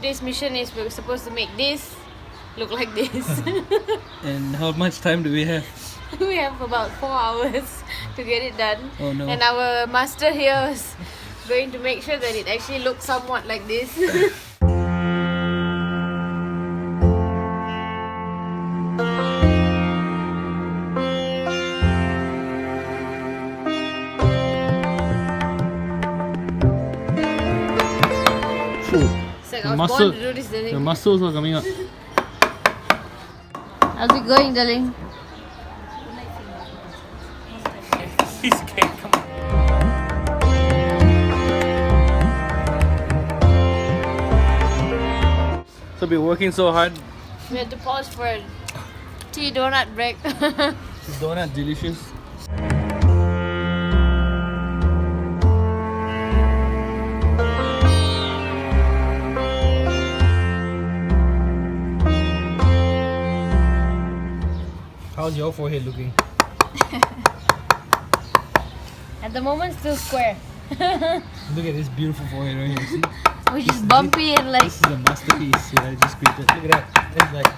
today's mission is we're supposed to make this look like this. And how much time do we have? We have about 4 hours to get it done. Oh no. And our master here is going to make sure that it actually looks somewhat like this. It's like I was born to do this, darling. The muscles are coming up. How's it going, darling? He's scared. Come on. So we're working so hard. We had to pause for a tea donut break. This donut delicious. How's your forehead looking? At the moment, still square. Look at this beautiful forehead right here. See? Which is bumpy and like... This is a masterpiece that I just created. Look at that. It's like...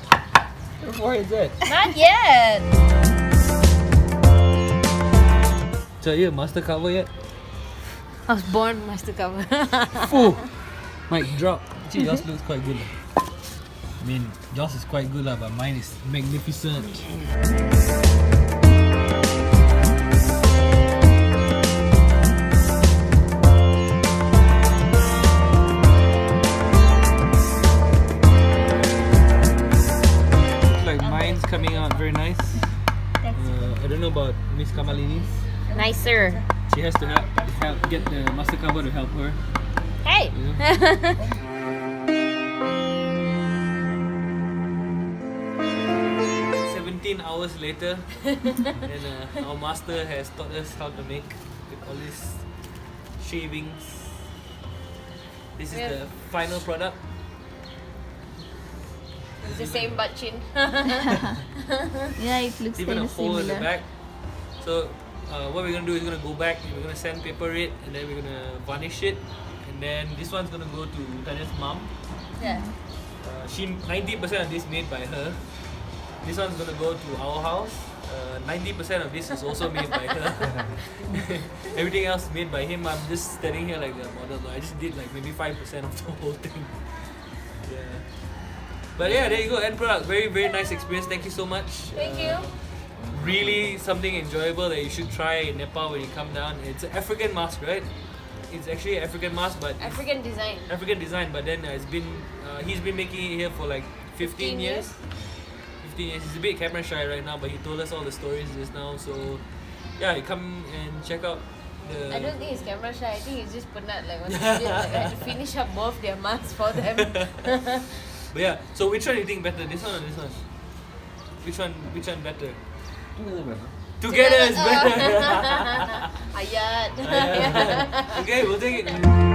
Your forehead's that. Not yet! So are you a master cover yet? I was born master cover. Fuh! Mic drop. Actually, yours looks quite good. I mean, yours is quite good, but mine is magnificent. Looks like mine's coming out very nice. I don't know about Miss Kamalini's. Nicer. She has to help get the master cover to help her. Hey! You know? 17 hours later, and our master has taught us how to make with all these shavings. This is the final product. It's the same butt chin. Yeah, it looks Even kind a of hole in the similar. back. So what we're gonna do is we're gonna go back, we're gonna sandpaper it, and then we're gonna varnish it, and then this one's gonna go to Tanya's mom. Yeah. She 90% of this made by her. This one's gonna go to our house. 90% of this is also made by her. Everything else made by him. I'm just standing here like the model. I just did like maybe 5% of the whole thing. Yeah. But yeah, there you go. End product. Very, very nice experience. Thank you so much. Thank you. Really something enjoyable that you should try in Nepal when you come down. It's an African mask, right? It's actually an African mask, but African design. African design. But then he's been making it here for like 15 years. 15 years. He's a bit camera shy right now, but he told us all the stories just now. So yeah, you come and check out the... I don't think he's camera shy. I think he's just penat. Like once he did, like, I had to finish up both their masks for them. But yeah, so which one do you think better? This one or this one? Which one better? Together is better. Ayat. Okay, we'll take it.